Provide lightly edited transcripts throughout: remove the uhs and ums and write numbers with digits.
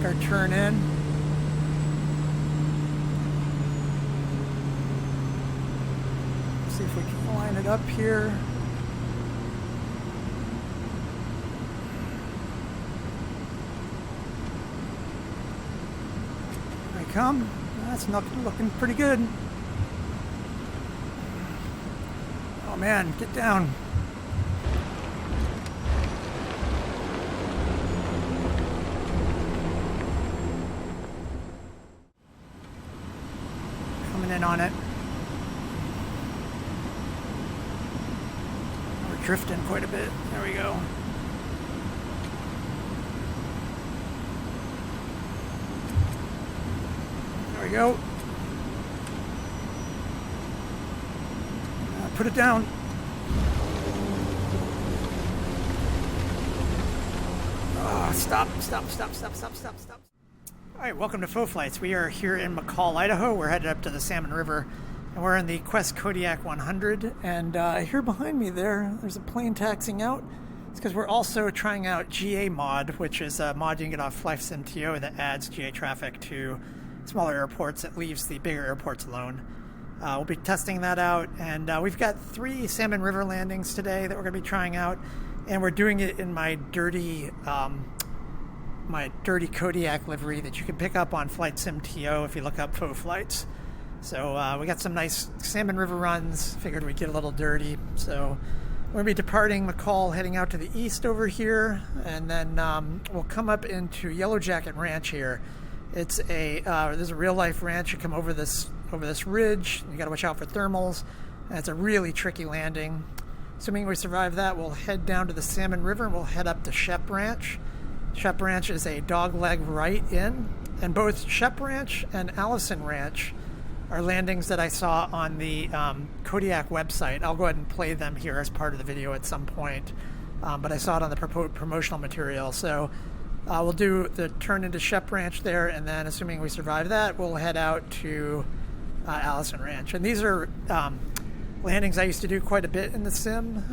make our turn in. See if we can line it up here. There they come. That's looking pretty good. Oh man, get down. Coming in on it. We're drifting quite a bit. There we go. There we go. Put it down. Oh, stop. All right, welcome to Faux Flights. We are here in McCall, Idaho. We're headed up to the Salmon River, and we're in the Quest Kodiak 100. And here behind me there's a plane taxiing out. It's because we're also trying out GAMod, which is a mod you can get off FlightSimTO that adds GA traffic to smaller airports. It leaves the bigger airports alone. We'll be testing that out, and we've got 3 Salmon River landings today that we're going to be trying out, and we're doing it in my dirty Kodiak livery that you can pick up on FlightSimTO if you look up Faux Flights. So we got some nice Salmon River runs. Figured we'd get a little dirty. So we're going to be departing McCall, heading out to the east over here, and then we'll come up into Yellowjacket Ranch here. It's there's a real life ranch. You come over this ridge. You got to watch out for thermals, and it's a really tricky landing. Assuming we survive that, we'll head down to the Salmon River and we'll head up to Shepp Ranch. Shepp Ranch is a dogleg right in, and both Shepp Ranch and Allison Ranch are landings that I saw on the Kodiak website. I'll go ahead and play them here as part of the video at some point, but I saw it on the promotional material. So we'll do the turn into Shepp Ranch there, and then assuming we survive that, we'll head out to Allison Ranch. And these are landings I used to do quite a bit in the sim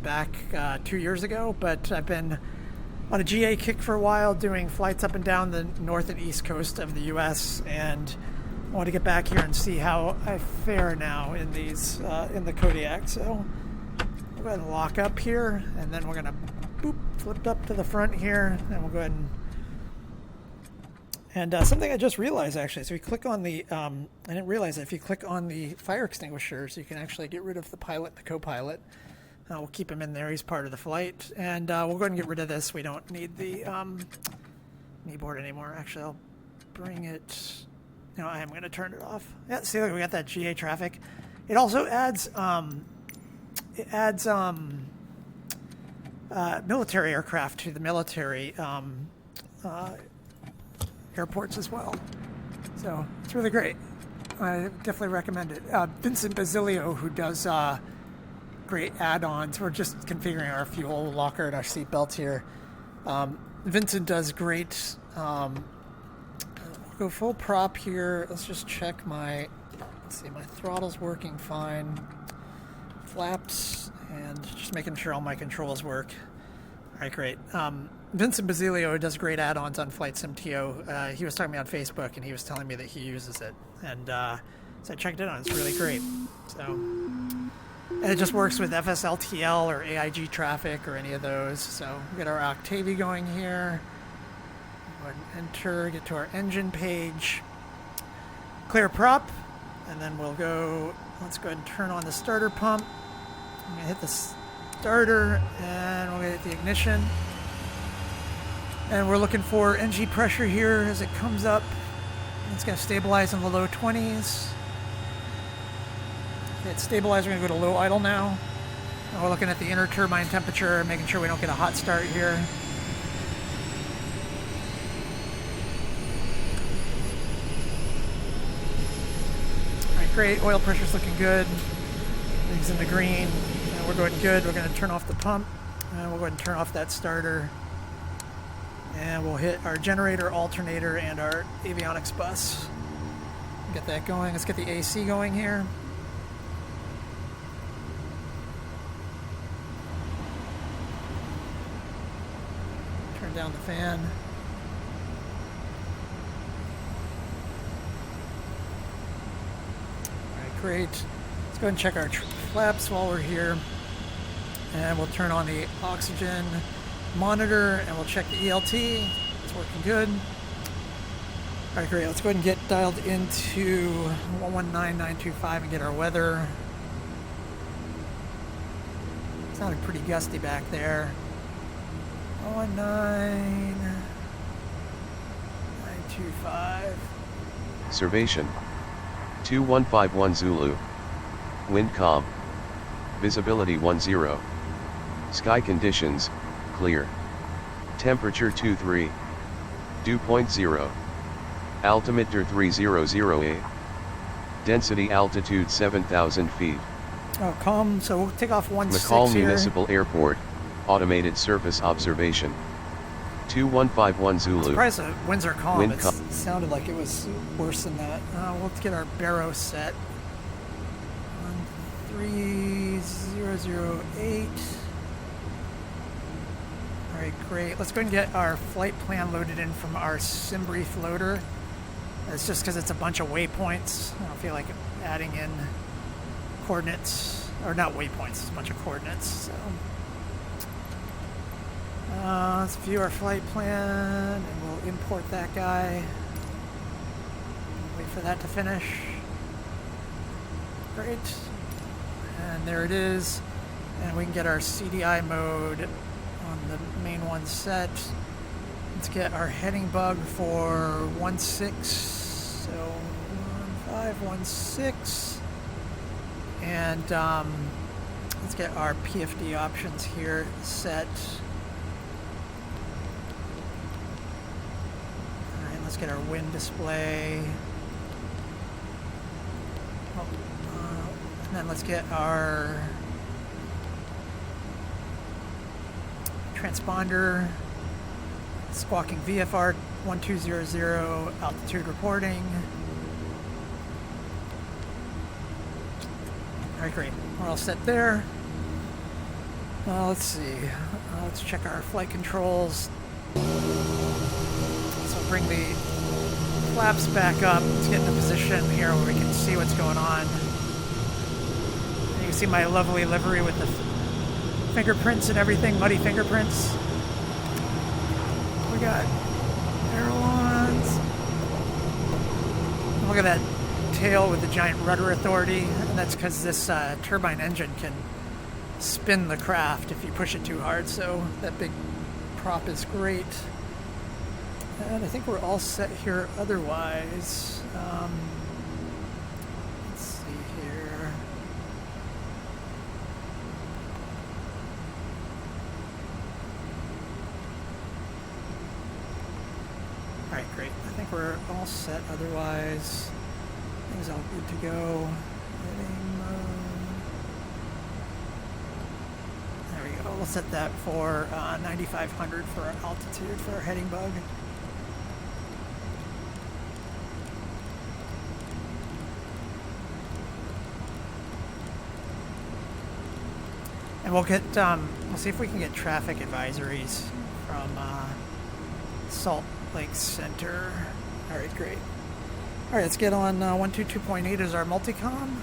back 2 years ago, but I've been on a GA kick for a while, doing flights up and down the north and east coast of the US, and I want to get back here and see how I fare now in these in the Kodiak. So we'll go ahead and lock up here, and then we're gonna flip up to the front here, and we'll go ahead and something I just realized actually, so we click on the I didn't realize that if you click on the fire extinguishers, you can actually get rid of the pilot and the co-pilot. We'll keep him in there, he's part of the flight, and we'll go ahead and get rid of this. We don't need the kneeboard anymore. Actually, I'll bring it. No, I am going to turn it off. Yeah, see, look, we got that GA traffic. It also adds military aircraft to the military airports as well. So it's really great. I definitely recommend it. Vincent Basilio, who does great add-ons. We're just configuring our fuel locker and our seat belts here. Vincent does great. Go full prop here. Let's just check my. Let's see, my throttle's working fine. Flaps, and just making sure all my controls work. All right, great. Vincent Basilio does great add-ons on FlightSimTO. He was talking to me on Facebook, and he was telling me that he uses it, and so I checked it out. It's really great. So, and it just works with FSLTL or AIG traffic or any of those. So we got our Octavi going here. Go ahead and enter, get to our engine page, clear prop, and then we'll go. Let's go ahead and turn on the starter pump. I'm gonna hit the starter, and we'll hit the ignition. And we're looking for NG pressure here as it comes up. It's gonna stabilize in the low 20s. It's stabilized. We're gonna go to low idle now. And we're looking at the inner turbine temperature, making sure we don't get a hot start here. All right, great. Oil pressure's looking good. Things in the green. And we're going good. We're gonna turn off the pump, and we'll go ahead and turn off that starter. And we'll hit our generator, alternator, and our avionics bus. Get that going. Let's get the AC going here. Turn down the fan. great. Let's go ahead and check our flaps while we're here. And we'll turn on the oxygen monitor and we'll check the ELT. It's working good. All right, great. Let's go ahead and get dialed into 119925 and get our weather. It sounded pretty gusty back there. 119925. Servation 2151 Zulu. Wind calm. Visibility 10. Sky conditions, clear. Temperature 23. Dew point 0. Altimeter 3008. Density altitude 7,000 feet. Oh, calm. So we'll take off 16 McCall here. Municipal Airport, automated surface observation. 2151 Zulu. I'm surprised the winds are calm. Wind It calm. sounded like it was worse than that. Let's get our baro set. 13008. Alright, great. Let's go ahead and get our flight plan loaded in from our SimBrief loader. It's just because it's a bunch of waypoints. I don't feel like adding in coordinates, or not waypoints, it's a bunch of coordinates. So let's view our flight plan and we'll import that guy. Wait for that to finish. Great. And there it is. And we can get our CDI mode on the main one set. Let's get our heading bug for 16. So 1516. And let's get our PFD options here set. Alright, let's get our wind display. And then let's get our transponder, squawking VFR 1200, altitude reporting. Alright, great. We're all set there. Let's see. Let's check our flight controls. So bring the flaps back up. Let's get in a position here where we can see what's going on. You can see my lovely livery with the fingerprints and everything, muddy fingerprints. We got ailerons. Look at that tail with the giant rudder authority, and that's because this turbine engine can spin the craft if you push it too hard, so that big prop is great. And I think we're all set here otherwise. Let's see here. Alright, great. I think we're all set otherwise. Things all good to go. Heading mode. There we go. We'll set that for 9,500 for our altitude for our heading bug. And we'll get, we'll see if we can get traffic advisories from Salt Lake Center. All right, great. All right, let's get on 122.8 as our multicom.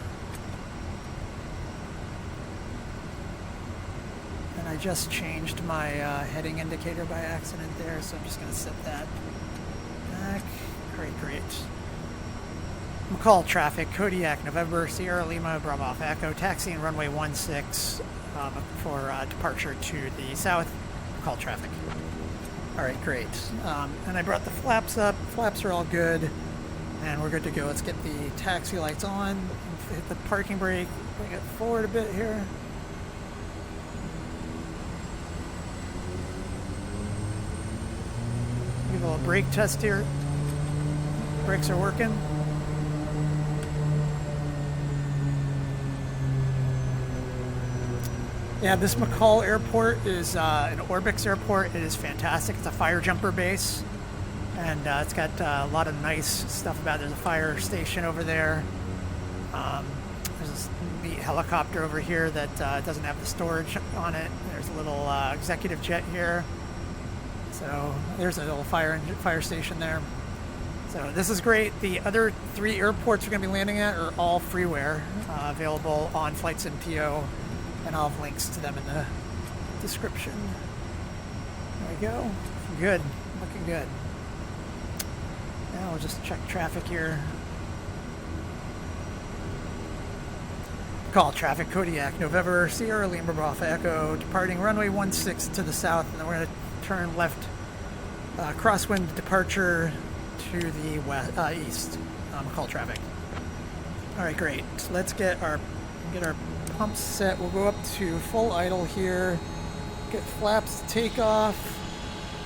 And I just changed my heading indicator by accident there, so I'm just going to set that back. All right, great. McCall traffic, Kodiak, November, Sierra Lima, Bravo Alpha Echo, taxiing runway 16 for departure to the south. McCall traffic. All right, great. And I brought the flaps up. Flaps are all good, and we're good to go. Let's get the taxi lights on. Hit the parking brake. Bring it forward a bit here. Give a little brake test here. Brakes are working. Yeah, this McCall airport is an Orbx airport. It is fantastic. It's a Firejumper base, and it's got a lot of nice stuff about it. There's a fire station over there. There's this neat helicopter over here that doesn't have the storage on it. There's a little executive jet here. So there's a little fire station there. So this is great. The other 3 airports we're going to be landing at are all freeware, available on FlightSimTO, and I'll have links to them in the description. There we go. Good. Looking good. Now we'll just check traffic here. Call traffic Kodiak, November, Sierra Lima Bravo Echo, departing runway 16 to the south, and then we're going to turn left, crosswind departure to the west, east. McCall traffic. All right, great. So let's get our pumps set. We'll go up to full idle here. Get flaps to take off.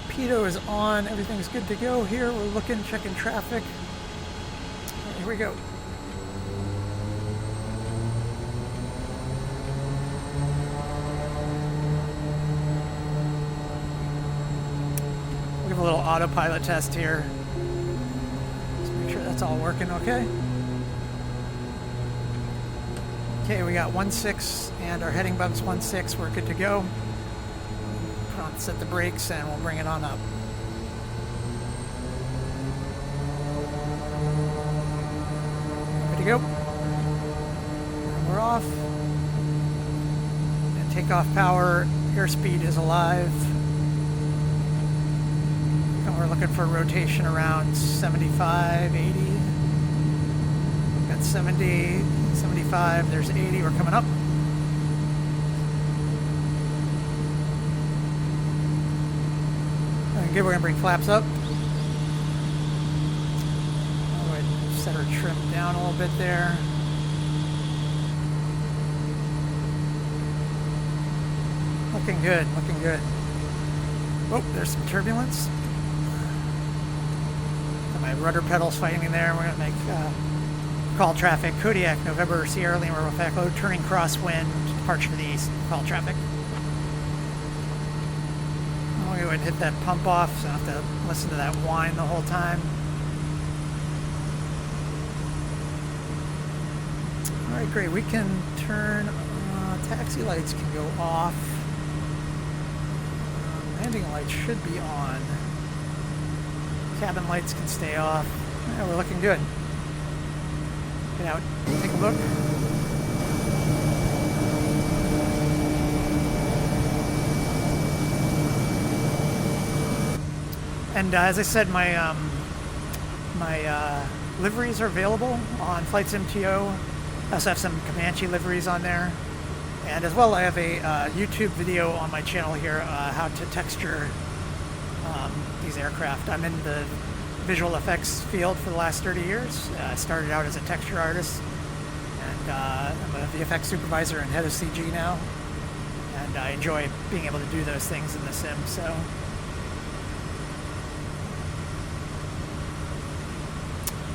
Pitot is on. Everything's good to go here. We're looking, checking traffic. Right, here we go. We'll give a little autopilot test here. Just make sure that's all working okay. Okay, we got 16 and our heading bumps 16. We're good to go. Set the brakes and we'll bring it on up. Good to go. And we're off. And takeoff power, airspeed is alive. And we're looking for a rotation around 75, 80. We've got 70, 75, there's 80, we're coming up. Good, we're going to bring flaps up. I'll go ahead and set our trim down a little bit there. Looking good, looking good. Oh, there's some turbulence. Got my rudder pedals fighting in there. We're going to make call traffic Kodiak, November, Sierra Lima, Bravo Echo, turning crosswind, departure to the east, call traffic. I'll go ahead and hit that pump off so I don't have to listen to that whine the whole time. Alright, great. We can turn, taxi lights can go off. Landing lights should be on. Cabin lights can stay off. Yeah, we're looking good. Get out, take a look. And as I said, my liveries are available on FlightSimTO. I also have some Comanche liveries on there. And as well, I have a YouTube video on my channel here, how to texture these aircraft. I'm in the visual effects field for the last 30 years. I started out as a texture artist, and I'm a VFX supervisor and head of CG now. And I enjoy being able to do those things in the sim, so...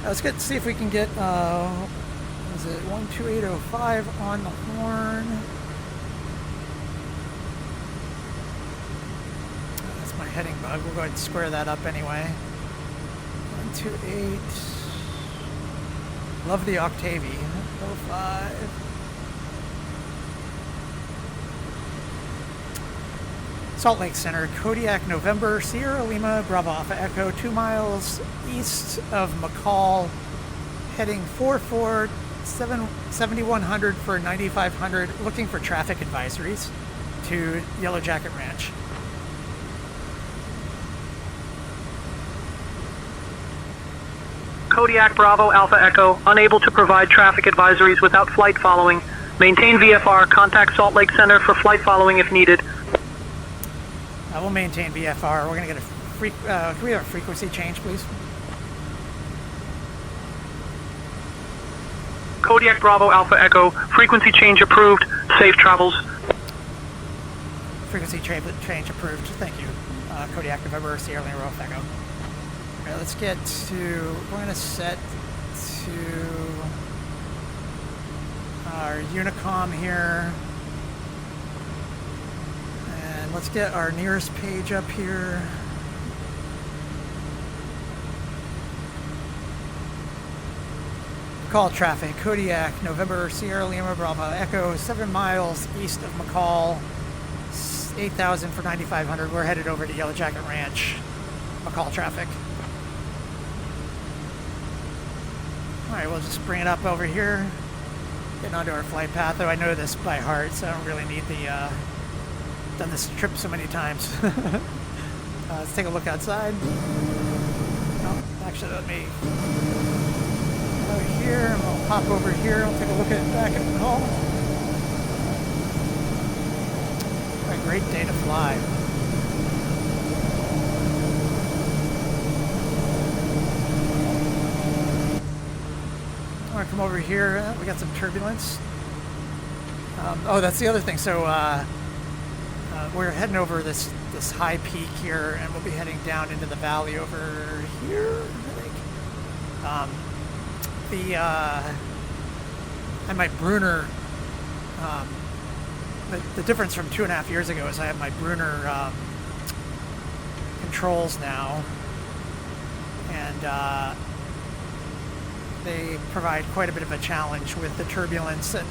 Let's see if we can get, is it 12805 on the horn? That's my heading bug. We'll go ahead and square that up anyway. 128. Love the Octavi. 05. Salt Lake Center, Kodiak, November, Sierra Lima, Bravo Alpha Echo, 2 miles east of McCall, heading 44, 7100 for 9500, looking for traffic advisories to Yellowjacket Ranch. Kodiak, Bravo Alpha Echo, unable to provide traffic advisories without flight following. Maintain VFR, contact Salt Lake Center for flight following if needed. We'll maintain VFR. We're going to get a can we have a frequency change, please? Kodiak, Bravo Alpha Echo, frequency change approved. Safe travels. Frequency change approved. Thank you. Kodiak, November, Sierra Lima, Bravo Echo. All right, let's get to. We're going to set to our Unicom here. Let's get our nearest page up here. Call traffic, Kodiak, November, Sierra Lima, Bravo Echo, 7 miles east of McCall, 8,000 for 9,500. We're headed over to Yellowjacket Ranch. McCall traffic. Alright, we'll just bring it up over here. Getting onto our flight path, though I know this by heart, so I don't really need the, done this trip so many times. Let's take a look outside. Oh, actually, let me go here, and we'll hop over here. We'll take a look at back at McCall. What a great day to fly. I'm gonna come over here. We got some turbulence. Oh, that's the other thing. So we're heading over this high peak here, and we'll be heading down into the valley over here, I think. And my Brunner, the difference from 2.5 years ago is I have my Brunner controls now, and they provide quite a bit of a challenge with the turbulence, and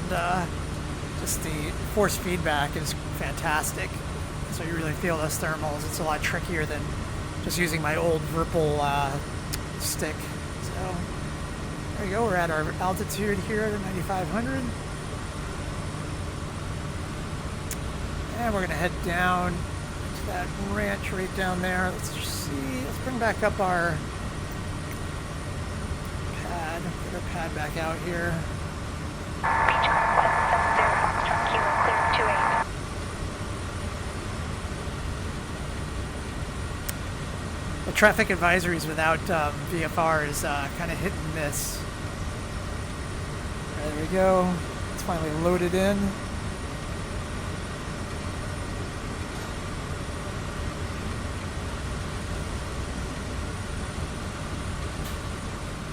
just the force feedback is fantastic. So you really feel those thermals. It's a lot trickier than just using my old Virpil stick. So there we go. We're at our altitude here at 9,500. And we're going to head down to that ranch right down there. Let's just see. Let's bring back up our pad. Get our pad back out here. The traffic advisories without VFR is kind of hit and miss. There we go. It's finally loaded in.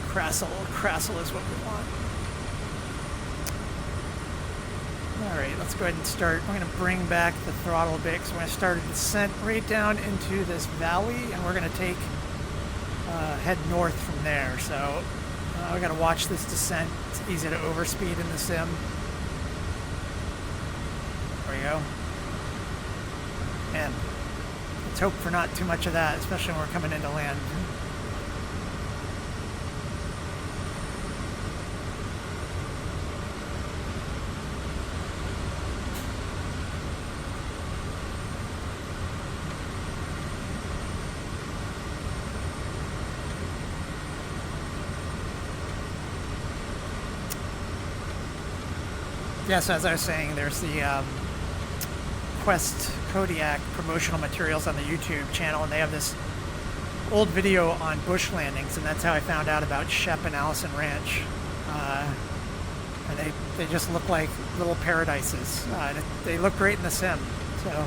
Crassle is what we want. Alright, let's go ahead and start. We're going to bring back the throttle a bit, so we're going to start a descent right down into this valley, and we're going to take head north from there. So we got to watch this descent. It's easy to overspeed in the sim. There we go. And let's hope for not too much of that, especially when we're coming into land. Yes, as I was saying, there's the Quest Kodiak promotional materials on the YouTube channel, and they have this old video on bush landings, and that's how I found out about Shepp and Allison Ranch. And they just look like little paradises. They look great in the sim, so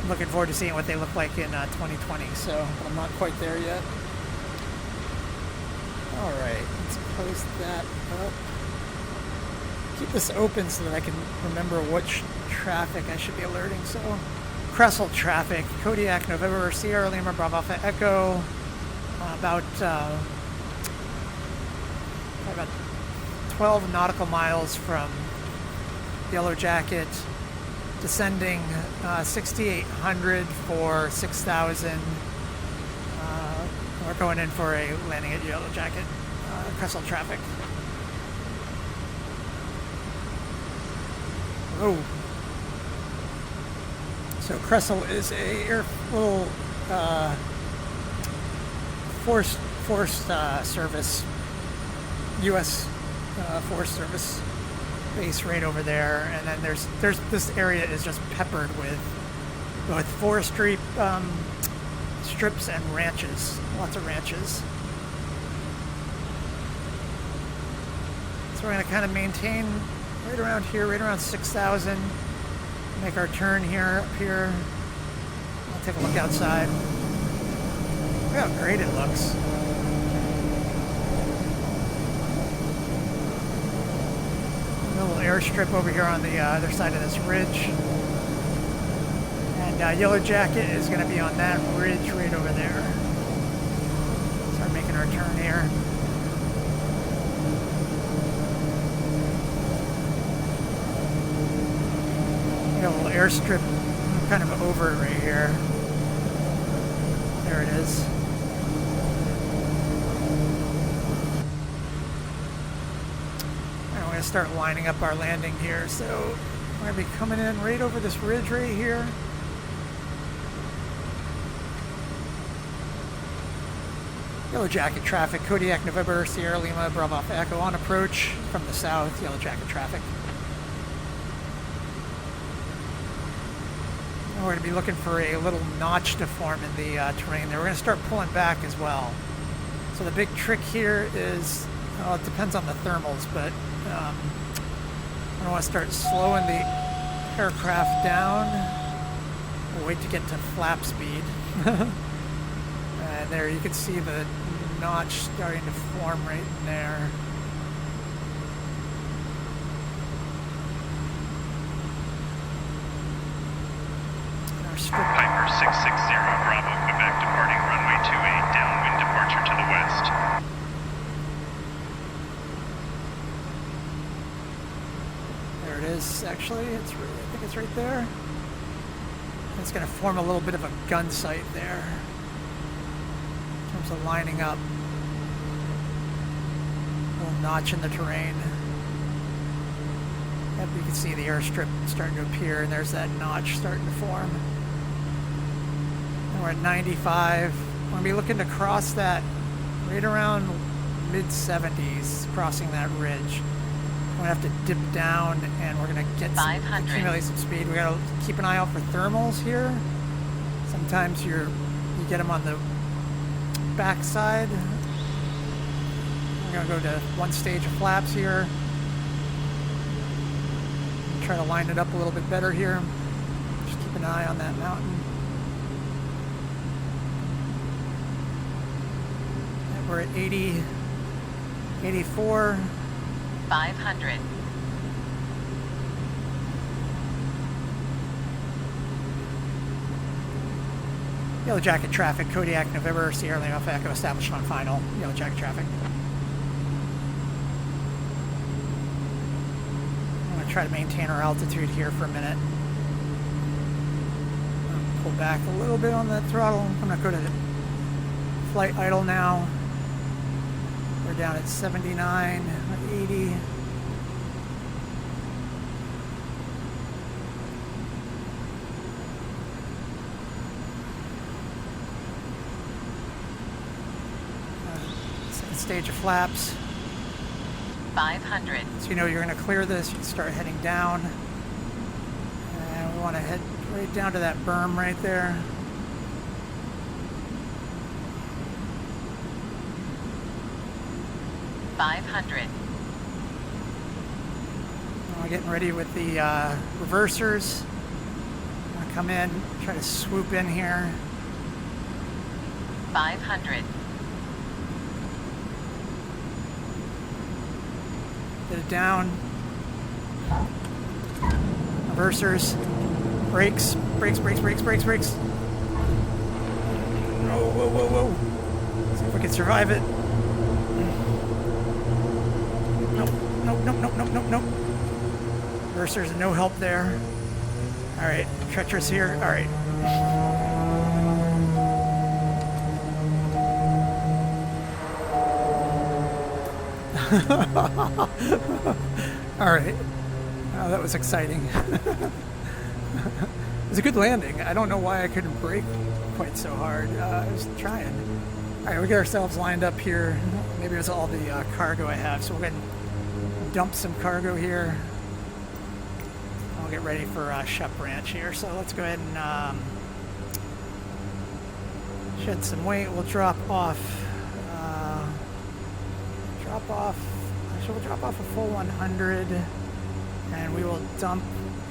I'm looking forward to seeing what they look like in 2020, so but I'm not quite there yet. Alright, let's post that up. Keep this open so that I can remember which traffic I should be alerting. So, Crescent traffic, Kodiak, November, Sierra Lima, Bravo Alpha Echo, about 12 nautical miles from Yellowjacket, descending 6,800 for 6,000. We're going in for a landing at Yellowjacket, Crescent traffic. Oh, so Crescent is a little forest service, U.S. Forest Service base right over there, and then there's this area is just peppered with both forestry strips and ranches, lots of ranches. So we're going to kind of maintain right around here, right around 6,000. Make our turn here, up here. I'll take a look outside. Look how great it looks. A little airstrip over here on the other side of this ridge. And Yellowjacket is going to be on that ridge right over there. Start making our turn here. A little airstrip kind of over it right here. There it is. to start lining up our landing here. So we're going to be coming in right over this ridge right here. Yellowjacket traffic, Kodiak, November, Sierra Lima, Bravo Alpha Echo on approach from the south, Yellowjacket traffic. And we're going to be looking for a little notch to form in the terrain there. We're going to start pulling back as well. So the big trick here is, well, it depends on the thermals, but I want to start slowing the aircraft down. We'll wait to get to flap speed. And there you can see the notch starting to form right in there. Piper 660 Bravo, Quebec departing runway 28, downwind departure to the west. There it is, actually. I think it's right there. It's going to form a little bit of a gun sight there in terms of lining up. A little notch in the terrain. Yep, you can see the airstrip starting to appear, and there's that notch starting to form. And we're at 95. We're going to be looking to cross that right around mid-70s, crossing that ridge. We're going to have to dip down, and we're going to get accumulate some speed. We got to keep an eye out for thermals here. Sometimes you get them on the backside. We're going to go to one stage of flaps here. Try to line it up a little bit better here. Just keep an eye on that mountain. And we're at 80, 84. 500. Yellowjacket traffic, Kodiak, November, Sierra Lima, Alpha Echo established on final. Yellowjacket traffic. I'm going to try to maintain our altitude here for a minute. Pull back a little bit on the throttle. I'm going to go to flight idle now. We're down at 79, 80. Second stage of flaps. 500. So you know you're going to clear this, you can start heading down. And we want to head right down to that berm right there. We're getting ready with the reversers. I'm going to come in, try to swoop in here. 500. Get it down. Reversers. Brakes. Brakes, brakes, brakes, brakes, brakes. Whoa, whoa, whoa, whoa. See if we can survive it. Nope, nope, nope, nope, nope, nope, nope. Reversers, no help there. Alright, treacherous here. Alright. Alright. Oh, that was exciting. It was a good landing. I don't know why I couldn't brake quite so hard. I was trying. Alright, we get ourselves lined up here. Maybe it was all the cargo I have, so we'll go ahead and dump some cargo here. I'll get ready for Shepp Ranch here. So let's go ahead and shed some weight. We'll drop off. We'll drop off a full 100, and we will dump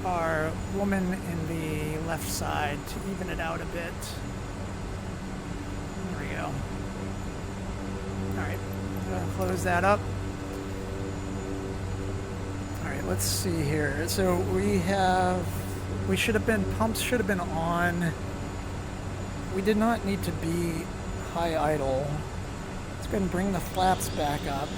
our woman in the left side to even it out a bit. There we go. Alright, close that up. Alright, let's see here. So pumps should have been on. We did not need to be high idle. Let's go ahead and bring the flaps back up.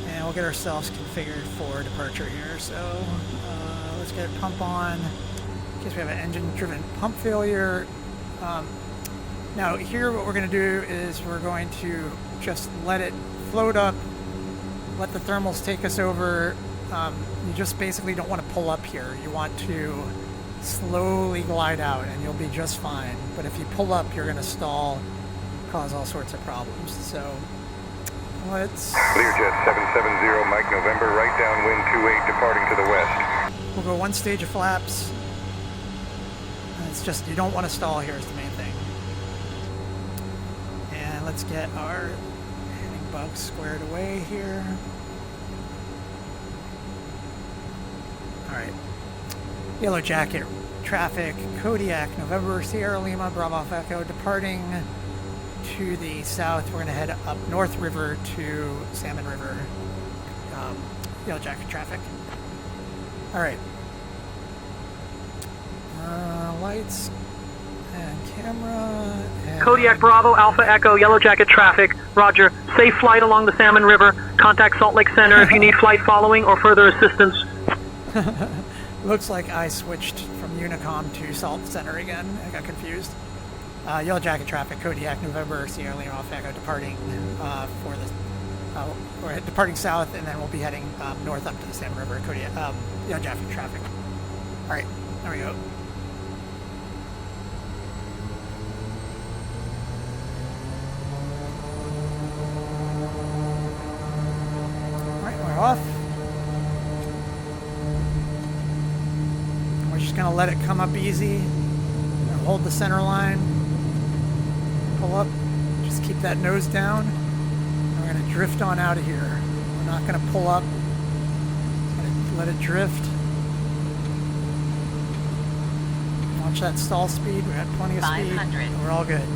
And we'll get ourselves configured for departure here. So let's get a pump on in case we have an engine-driven pump failure. Now here what we're going to do is we're going to just let it float up let the thermals take us over. You just basically don't want to pull up here. You want to slowly glide out and you'll be just fine. But if you pull up, you're going to stall, cause all sorts of problems. So let's... Learjet 770, Mike November, right downwind 28, departing to the west. We'll go one stage of flaps. It's just, you don't want to stall here is the main thing. And let's get our heading bug squared away here. Alright. Yellowjacket traffic, Kodiak, November, Sierra Lima, Bravo Echo, departing to the south. We're going to head up North River to Salmon River. Yellowjacket traffic. Alright. Lights and camera. And Kodiak Bravo Alpha Echo Yellowjacket traffic. Roger. Safe flight along the Salmon River. Contact Salt Lake Center if you need flight following or further assistance. Looks like I switched from Unicom to Salt Center again. I got confused. Yellowjacket traffic, Kodiak, November, Sierra Lima, Alpha Echo, departing for the we're departing south, and then we'll be heading north up to the Salmon River. Kodiak, Yellowjacket traffic. All right, there we go. All right, we're off. Just gonna let it come up easy and hold the center line, pull up, just keep that nose down, and we're gonna drift on out of here. We're not gonna pull up, gonna let it drift. Watch that stall speed, we got plenty of speed, 500. we're all good.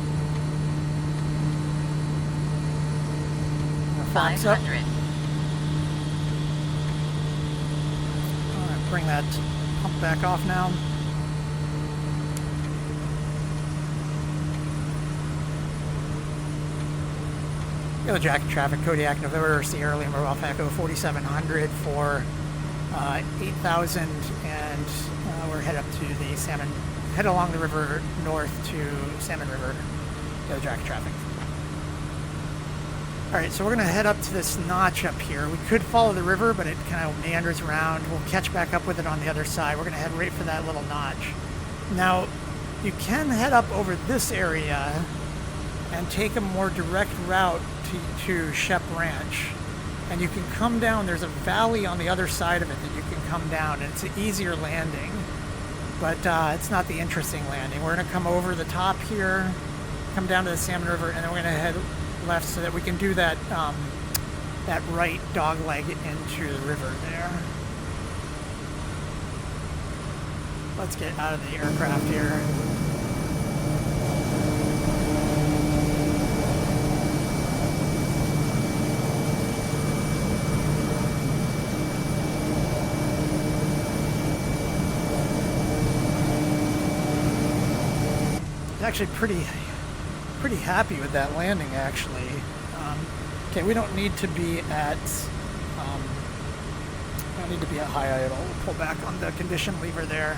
Flaps up. 500. All right, bring that pump back off now. Yellowjacket traffic, Kodiak, November, Sierra Lima, Alpha Echo, 4700 for 8,000, and we're head up to the Salmon, head along the river north to Salmon River. Yellowjacket traffic. Alright, so we're going to head up to this notch up here. We could follow the river, but it kind of meanders around. We'll catch back up with it on the other side. We're going to head right for that little notch. Now, you can head up over this area and take a more direct route to Shepp Ranch. And you can come down. There's a valley on the other side of it that you can come down, and it's an easier landing. But it's not the interesting landing. We're going to come over the top here, come down to the Salmon River, and then we're going to head left so that we can do that that right dog leg into the river there. Let's get out of the aircraft here. It's actually pretty happy with that landing, actually. Okay, we don't need to be at high idle. We'll pull back on the condition lever there.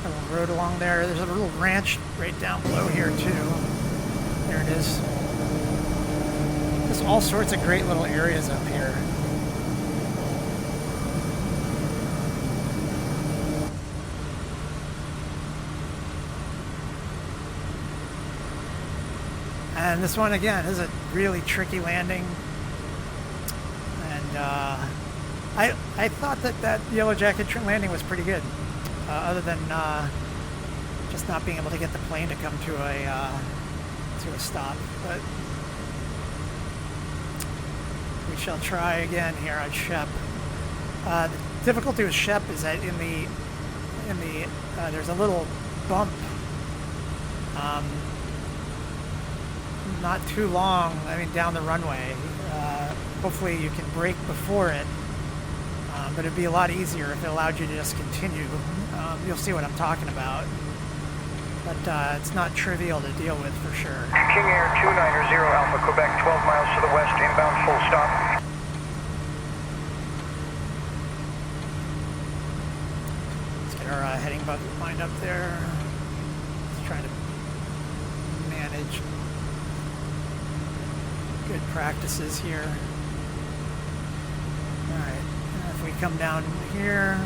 A little road along there. There's a little ranch right down below here too. There it is. There's all sorts of great little areas up here. And this one, again, is a really tricky landing. And I thought that Yellowjacket landing was pretty good, other than just not being able to get the plane to come to a stop. But we shall try again here on Shepp. The difficulty with Shepp is that in the there's a little bump. Not too long, I mean, down the runway. Hopefully you can brake before it, but it'd be a lot easier if it allowed you to just continue. You'll see what I'm talking about. But it's not trivial to deal with for sure. King Air 290 Alpha, Quebec, 12 miles to the west, inbound full stop. Let's get our heading bug lined up there. good practices here. Alright, if we come down here.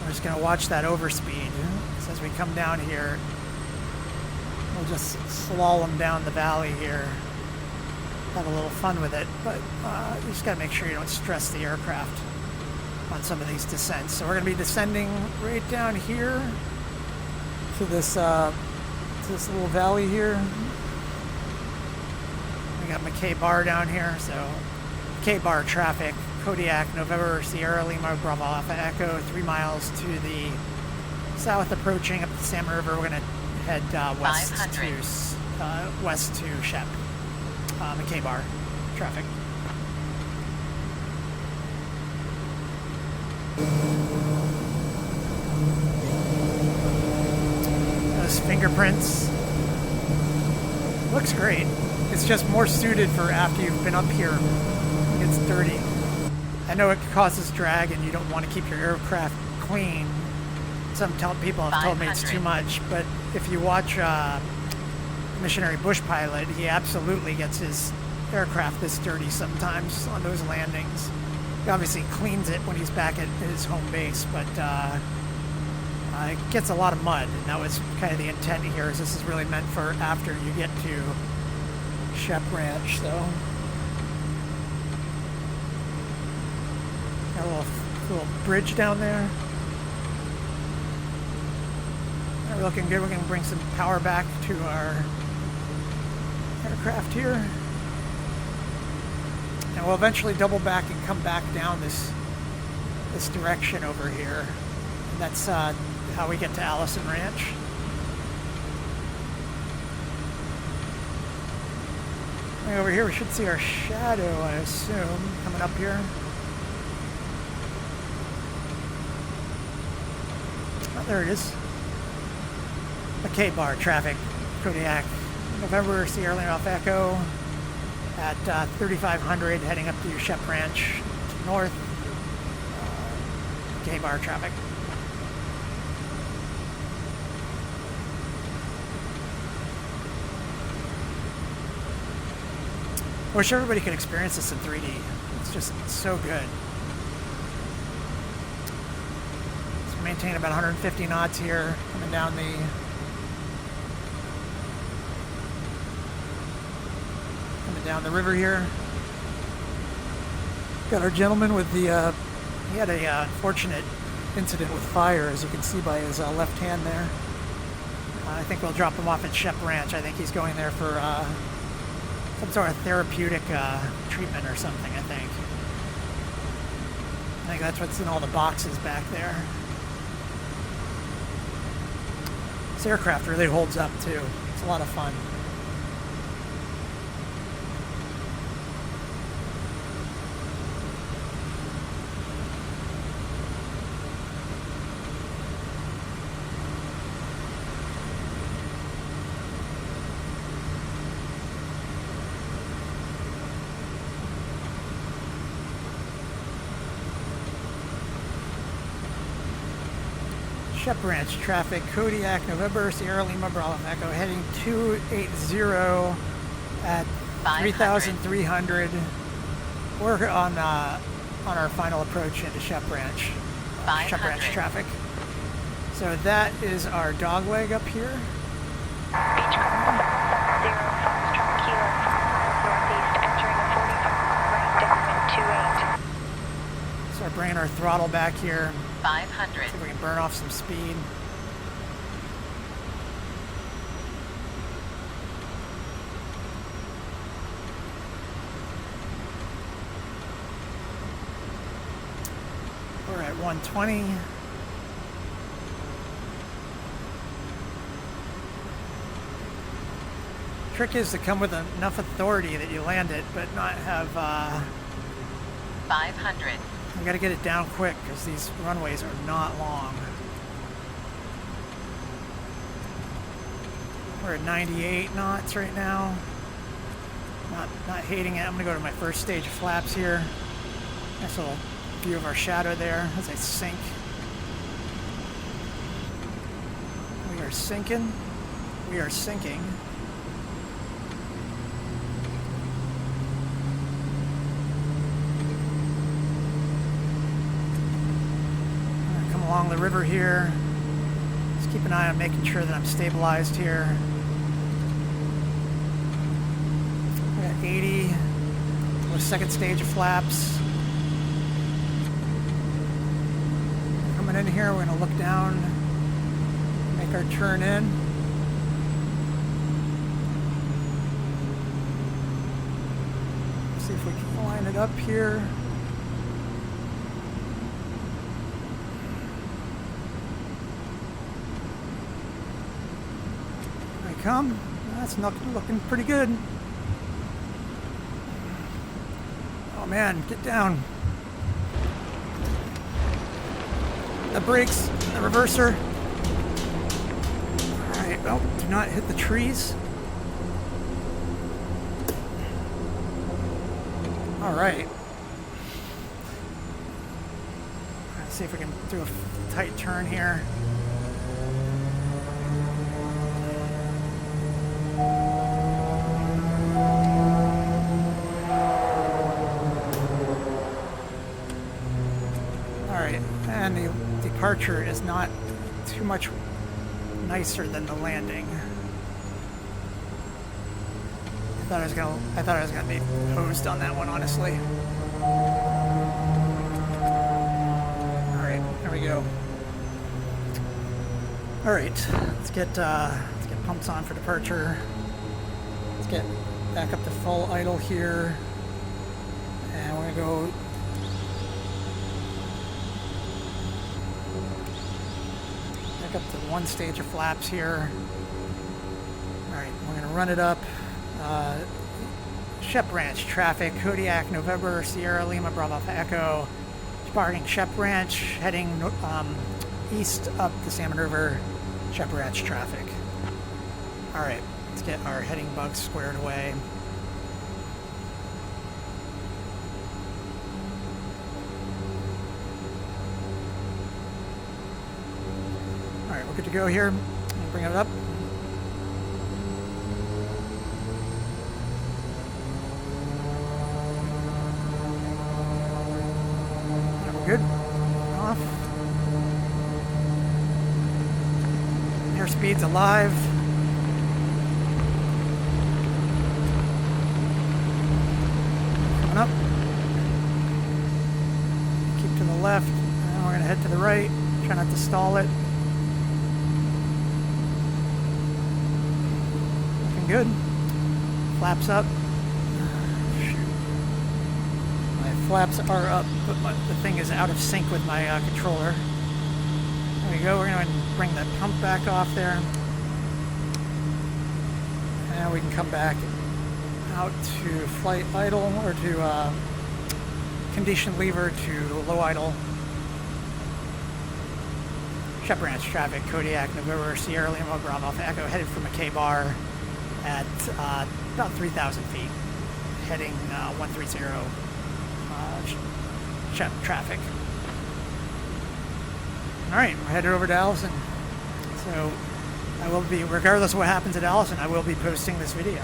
We're just going to watch that overspeed. So as we come down here, we'll just slalom down the valley here. Have a little fun with it, but you just got to make sure you don't stress the aircraft on some of these descents. So we're going to be descending right down here to this little valley here. We got Mk.IV down here, so Mk.IV traffic, Kodiak, November, Sierra Lima, Bravo Alpha Echo, 3 miles to the south, approaching up the Salmon River. We're going to head west to Shepp. Mk.IV traffic. Those fingerprints. Looks great. It's just more suited for after you've been up here. It's dirty. I know it causes drag and you don't want to keep your aircraft clean. Some people have told me it's too much, but if you watch Missionary Bush Pilot, he absolutely gets his aircraft this dirty sometimes on those landings. He obviously cleans it when he's back at his home base, but it gets a lot of mud, and that was kind of the intent here, is this is really meant for after you get to Shepp Ranch. So got a little bridge down there. We're looking good. We're going to bring some power back to our aircraft here. And we'll eventually double back and come back down this direction over here. And that's how we get to Allison Ranch. Right over here we should see our shadow, I assume, coming up here. Oh, there it is. Mk.IV traffic, Kodiak, November, Sierra Lima Alpha Echo at 3500, heading up to Shepp Ranch to north. Mk.IV traffic. I wish everybody could experience this in 3D. It's just so good. So maintain about 150 knots here, coming down the river here. Got our gentleman with the he had a unfortunate incident with fire, as you can see by his left hand there. I think we'll drop him off at Shepp Ranch. I think he's going there for some sort of therapeutic treatment or something, I think. I think that's what's in all the boxes back there. This aircraft really holds up too. It's a lot of fun. Shepp Ranch traffic, Kodiak, November, Sierra Lima, Bravo Echo, heading 280 at 3,300. We're on our final approach into Shepp Ranch. Shepp Ranch traffic. So that is our dog leg up here. Beach Cruise, 0 Foxtrot Kilo, 5 miles northeast, entering a 45 right downwind 28. So we're bringing our throttle back here. 500. See if we can burn off some speed. We're at 120. Trick is to come with enough authority that you land it, but not have 500. We gotta get it down quick because these runways are not long. We're at 98 knots right now. Not hating it. I'm gonna go to my first stage of flaps here. Nice little view of our shadow there as I sink. We are sinking. We are sinking. Come along the river here. Just keep an eye on making sure that I'm stabilized here. 80 with second stage of flaps. Coming in here, we're going to look down, make our turn in. See if we can line it up here. Here we come. That's not looking pretty good. Oh man, get down. The brakes, the reverser. Alright, well, do not hit the trees. Alright. Let's see if we can do a tight turn here. And the departure is not too much nicer than the landing. I thought I was gonna be hosed on that one, honestly. All right, there we go. All right, let's get pumps on for departure. Let's get back up to full idle here, and we're gonna go. Up to one stage of flaps here. Alright, we're going to run it up. Shepp Ranch traffic, Kodiak, November, Sierra, Lima, Bravo, Echo. Departing Shepp Ranch, heading east up the Salmon River, Shepp Ranch traffic. Alright, let's get our heading bugs squared away. Alright, we're good to go here. I'll bring it up. Yeah, we're good. Off. Airspeed's alive. Coming up. Keep to the left. And we're going to head to the right. Try not to stall it. Good. Flaps up. Shoot. My flaps are up, but the thing is out of sync with my controller. There we go. We're going to bring the pump back off there. And we can come back out to flight idle or to condition lever to low idle. Shepp Ranch traffic, Kodiak, November, Sierra, Lima, Bravo, Echo, headed for McCall at about 3,000 feet, heading 130 Shepp traffic. All right, we're headed over to Allison. So I will be, regardless of what happens at Allison, I will be posting this video.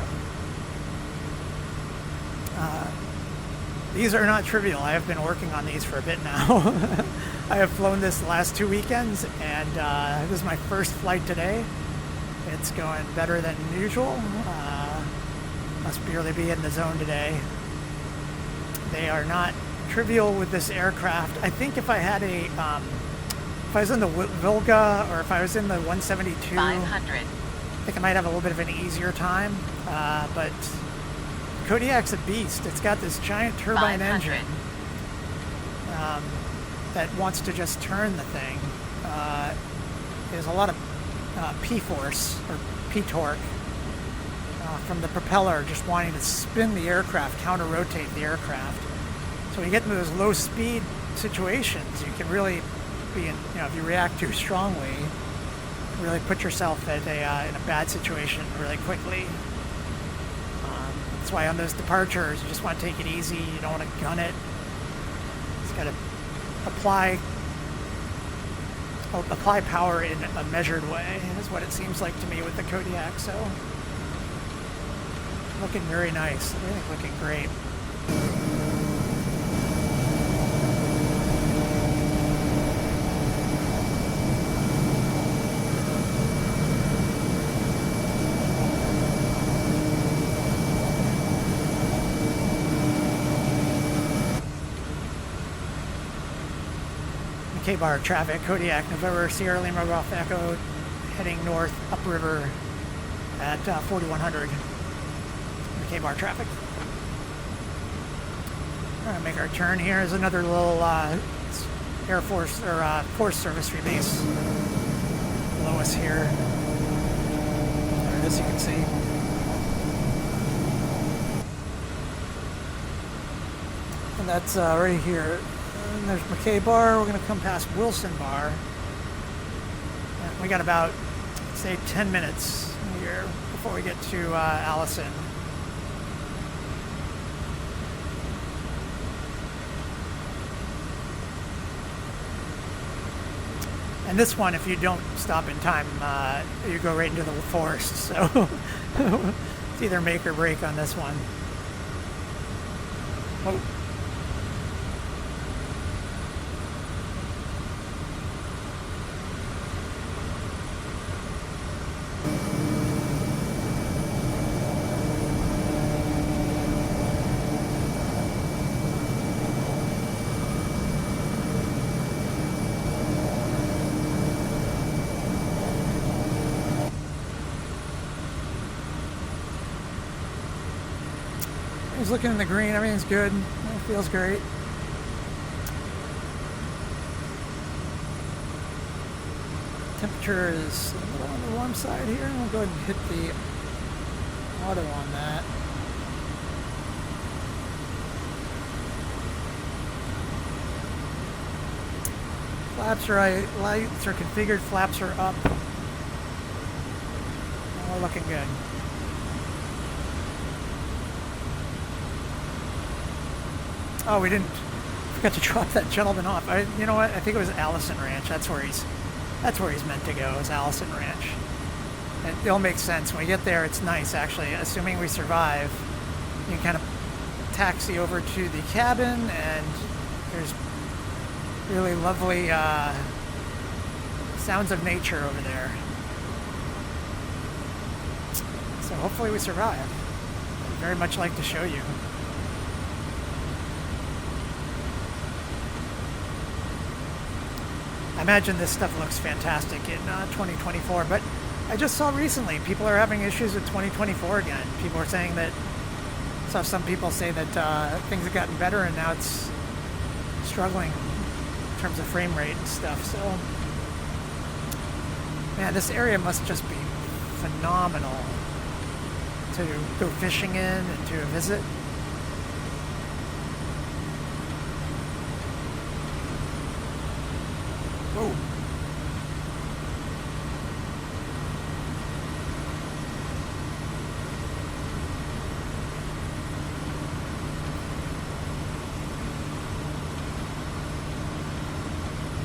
These are not trivial. I have been working on these for a bit now. I have flown this the last 2 weekends, and this is my first flight today. It's going better than usual. Must really be in the zone today. They are not trivial with this aircraft. I think if I had a, if I was in the Volga or if I was in the 172, 500. I think I might have a little bit of an easier time. But Kodiak's a beast. It's got this giant turbine 500. engine that wants to just turn the thing. There's a lot of P-force or P-torque from the propeller just wanting to spin the aircraft, counter-rotate the aircraft. So when you get into those low-speed situations, you can really be in, if you react too strongly, really put yourself at in a bad situation really quickly. That's why on those departures, you just want to take it easy. You don't want to gun it. Just got to apply power in a measured way, is what it seems like to me with the Kodiak. So, looking very nice. Everything looking great. K-bar traffic, Kodiak, November, Sierra Lima, Golf Echo, heading north, upriver at 4100. K-bar traffic. We're gonna make our turn here. There's another little Air Force or Forest Service rebase below us here. As you can see. And that's right here. And there's McKay Bar. We're going to come past Wilson Bar. And we got about, say, 10 minutes here before we get to Allison. And this one, if you don't stop in time, you go right into the forest. So it's either make or break on this one. Oh. He's looking in the green, everything's good. It feels great. Temperature is a little on the warm side here. We'll go ahead and hit the auto on that. Flaps are right, lights are configured, flaps are up. We're looking good. Oh, we forgot to drop that gentleman off. You know what? I think it was Allison Ranch. That's where he's meant to go, is Allison Ranch. And it all makes sense. When we get there, it's nice, actually. Assuming we survive, you can kind of taxi over to the cabin, and there's really lovely sounds of nature over there. So hopefully we survive. I'd very much like to show you. I imagine this stuff looks fantastic in 2024, but I just saw recently people are having issues with 2024 again. People are saying that, saw some people say that things have gotten better and now it's struggling in terms of frame rate and stuff. So, man, this area must just be phenomenal to go fishing in and to visit. Whoa.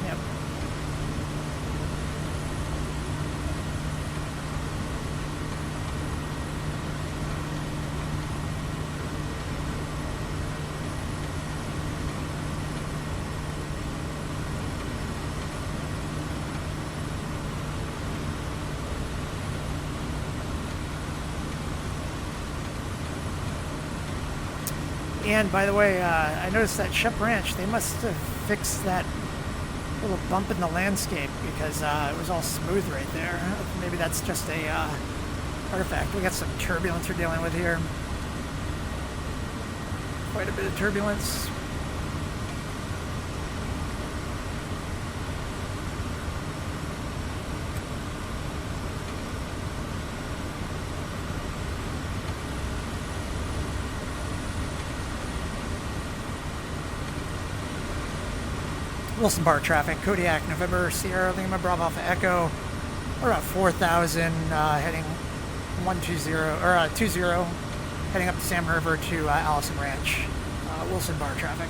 Yep. And by the way, I noticed that Shepp Ranch, they must have fixed that little bump in the landscape because it was all smooth right there. Maybe that's just a artifact. We got some turbulence we're dealing with here. Quite a bit of turbulence. Wilson Bar traffic, Kodiak, November, Sierra Lima, Bravo Alpha Echo. We're about 4,000, heading 120 or 20, heading up the Salmon River to Allison Ranch, Wilson Bar traffic.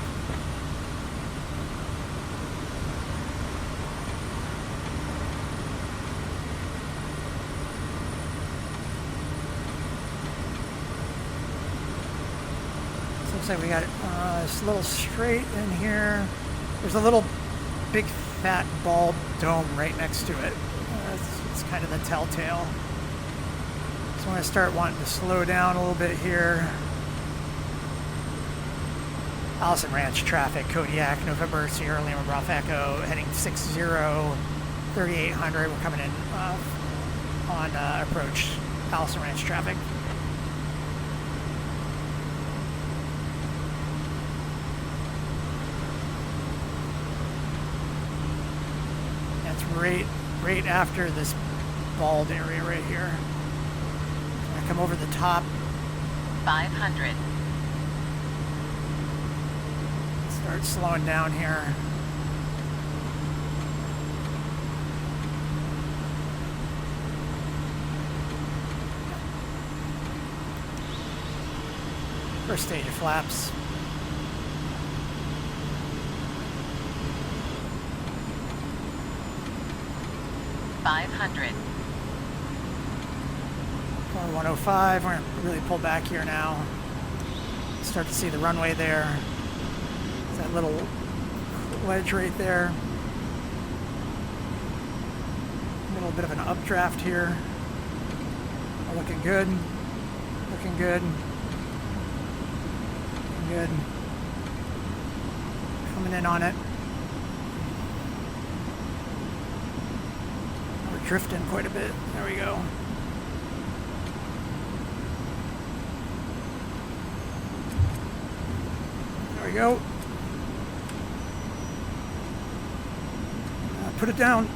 So looks like we got this little straight in here. There's a little big fat bald dome right next to it. It's kind of the telltale. So I'm going to start wanting to slow down a little bit here. Allison Ranch traffic, Kodiak, November, Sierra Lima, Bravo Echo, heading 60, 3800. We're coming in on approach, Allison Ranch traffic. That's right after this bald area right here. I come over the top. 500. Start slowing down here. First stage of flaps. $500. 105. We're going to really pull back here now. Start to see the runway there. That little ledge right there. A little bit of an updraft here. Looking good. Looking good. Looking good. Coming in on it. We're drifting quite a bit. There we go. There we go. Put it down.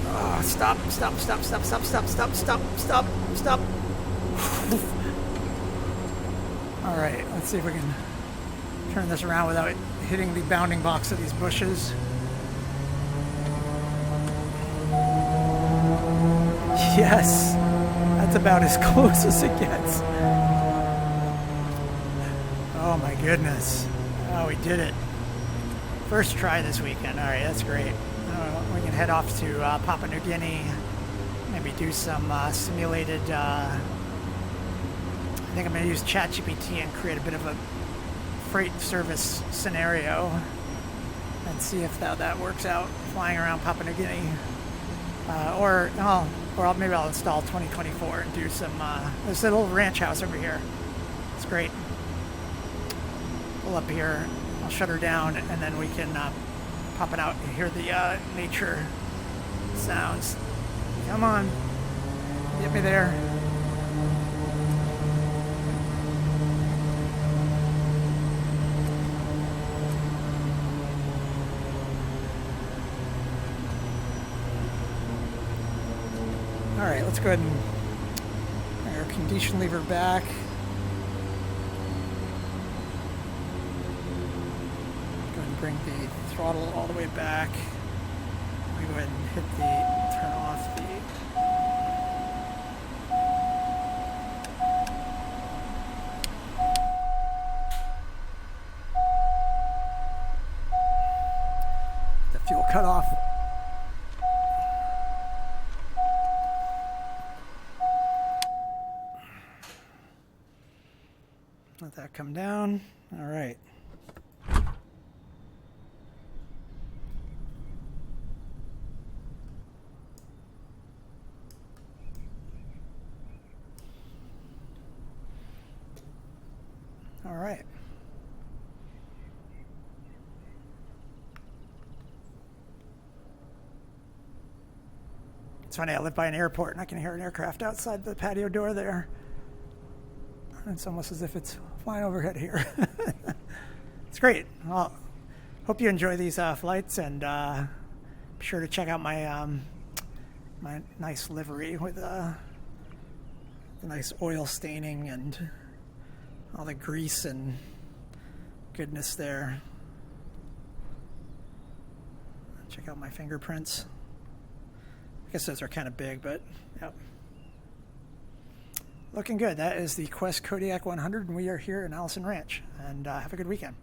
Oh, stop. All right, let's see if we can turn this around without hitting the bounding box of these bushes. Yes, that's about as close as it gets. Oh my goodness. Oh, we did it. First try this weekend. All right, that's great. We can head off to Papua New Guinea, maybe do some simulated, I think I'm going to use ChatGPT and create a bit of a freight service scenario and see if that works out, flying around Papua New Guinea. Or maybe I'll install 2024 and do some, there's a little ranch house over here. It's great. Pull up here, I'll shut her down, and then we can pop it out and hear the nature sounds. Come on, get me there. All right, let's go ahead and bring our condition lever back. Bring the throttle all the way back. We go ahead and hit turn off the fuel cutoff. Let that come down. All right. All right. It's funny, I live by an airport and I can hear an aircraft outside the patio door there. It's almost as if it's flying overhead here. It's great. Well, hope you enjoy these flights, and be sure to check out my my nice livery with the nice oil staining and all the grease and goodness there. Check out my fingerprints. I guess those are kind of big, but yep. Looking good. That is the Quest Kodiak 100, and we are here in Allison Ranch. And have a good weekend.